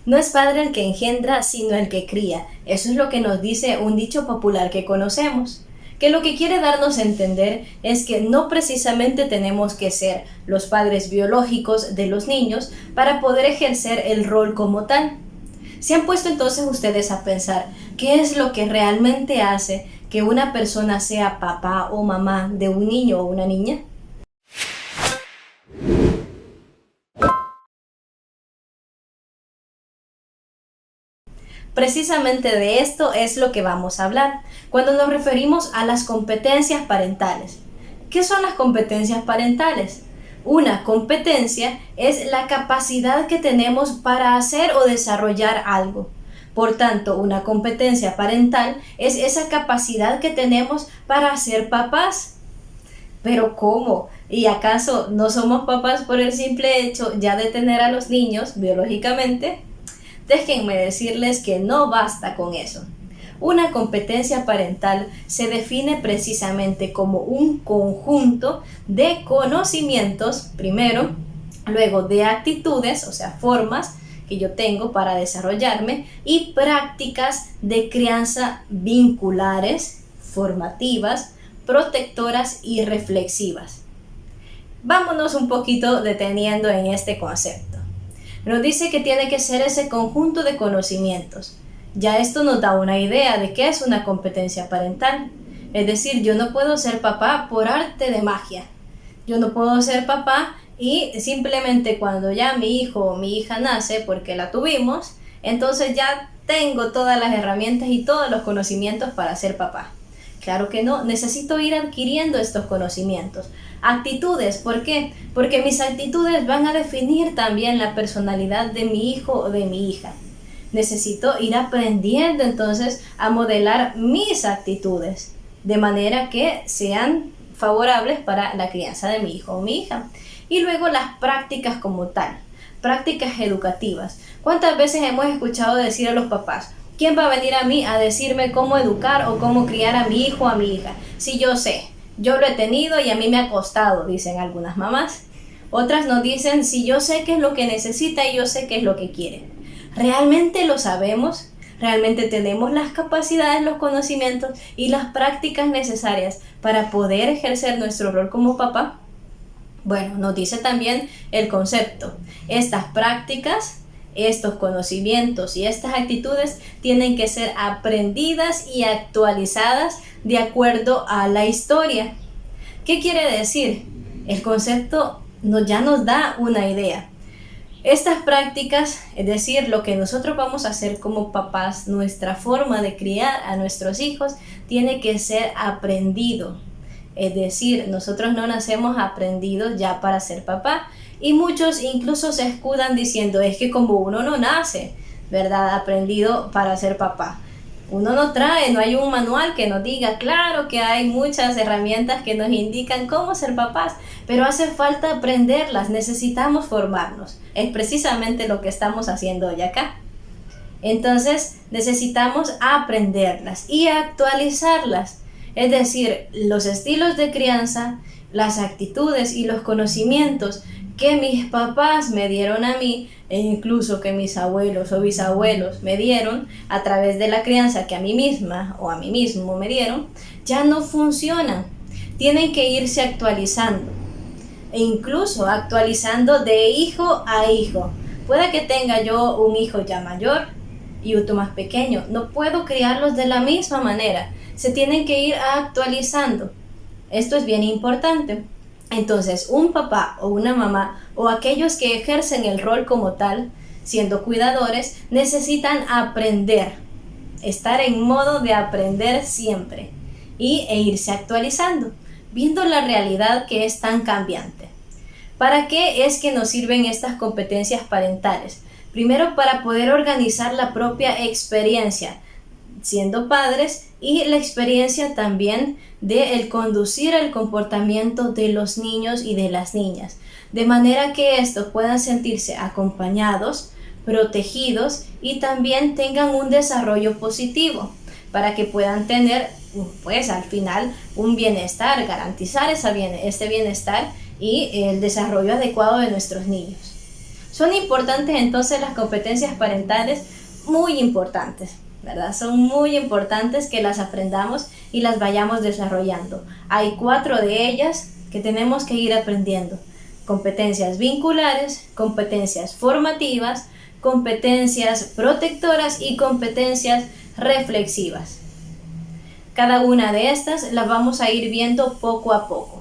No es padre el que engendra, sino el que cría. Eso es lo que nos dice un dicho popular que conocemos, que lo que quiere darnos a entender es que no precisamente tenemos que ser los padres biológicos de los niños para poder ejercer el rol como tal. ¿Se han puesto entonces ustedes a pensar qué es lo que realmente hace que una persona sea papá o mamá de un niño o una niña? Precisamente de esto es lo que vamos a hablar cuando nos referimos a las competencias parentales. ¿Qué son las competencias parentales? Una competencia es la capacidad que tenemos para hacer o desarrollar algo. Por tanto, una competencia parental es esa capacidad que tenemos para ser papás. ¿Pero cómo? ¿Y acaso no somos papás por el simple hecho ya de tener a los niños biológicamente? Déjenme decirles que no basta con eso. Una competencia parental se define precisamente como un conjunto de conocimientos, primero, luego de actitudes, o sea, formas que yo tengo para desarrollarme, y prácticas de crianza vinculares, formativas, protectoras y reflexivas. Vámonos un poquito deteniendo en este concepto. Nos dice que tiene que ser ese conjunto de conocimientos. Ya esto nos da una idea de qué es una competencia parental. Es decir, yo no puedo ser papá por arte de magia. Yo no puedo ser papá y simplemente cuando ya mi hijo o mi hija nace, porque la tuvimos, entonces ya tengo todas las herramientas y todos los conocimientos para ser papá. Claro que no, necesito ir adquiriendo estos conocimientos. Actitudes, ¿por qué? Porque mis actitudes van a definir también la personalidad de mi hijo o de mi hija. Necesito ir aprendiendo entonces a modelar mis actitudes de manera que sean favorables para la crianza de mi hijo o mi hija. Y luego las prácticas como tal, prácticas educativas. ¿Cuántas veces hemos escuchado decir a los papás: ¿quién va a venir a mí a decirme cómo educar o cómo criar a mi hijo o a mi hija? Si yo sé, yo lo he tenido y a mí me ha costado, dicen algunas mamás. Otras nos dicen: si yo sé qué es lo que necesita y yo sé qué es lo que quiere. ¿Realmente lo sabemos? ¿Realmente tenemos las capacidades, los conocimientos y las prácticas necesarias para poder ejercer nuestro rol como papá? Bueno, nos dice también el concepto. Estas prácticas, estos conocimientos y estas actitudes tienen que ser aprendidas y actualizadas de acuerdo a la historia. ¿Qué quiere decir? El concepto ya nos da una idea. Estas prácticas, es decir, lo que nosotros vamos a hacer como papás, nuestra forma de criar a nuestros hijos, tiene que ser aprendido. Es decir, nosotros no nacemos aprendidos ya para ser papá. Y muchos incluso se escudan diciendo: es que como uno no nace, ¿verdad?, aprendido para ser papá. Uno no trae, no hay un manual que nos diga. Claro que hay muchas herramientas que nos indican cómo ser papás, pero hace falta aprenderlas, necesitamos formarnos. Es precisamente lo que estamos haciendo hoy acá. Entonces necesitamos aprenderlas y actualizarlas. Es decir, los estilos de crianza, las actitudes y los conocimientos que mis papás me dieron a mí, e incluso que mis abuelos o bisabuelos me dieron a través de la crianza que a mí misma o a mí mismo me dieron, ya no funcionan. Tienen que irse actualizando, e incluso actualizando de hijo a hijo. Puede que tenga yo un hijo ya mayor y otro más pequeño, no puedo criarlos de la misma manera, se tienen que ir actualizando. Esto es bien importante. Entonces, un papá o una mamá o aquellos que ejercen el rol como tal, siendo cuidadores, necesitan aprender, estar en modo de aprender siempre e irse actualizando, viendo la realidad que es tan cambiante. ¿Para qué es que nos sirven estas competencias parentales? Primero, para poder organizar la propia experiencia siendo padres y la experiencia también de el conducir el comportamiento de los niños y de las niñas, de manera que estos puedan sentirse acompañados, protegidos y también tengan un desarrollo positivo para que puedan tener, pues al final, un bienestar, garantizar este bienestar y el desarrollo adecuado de nuestros niños. Son importantes entonces las competencias parentales, muy importantes, ¿verdad? Son muy importantes que las aprendamos y las vayamos desarrollando. Hay 4 de ellas que tenemos que ir aprendiendo: competencias vinculares, competencias formativas, competencias protectoras y competencias reflexivas. Cada una de estas las vamos a ir viendo poco a poco.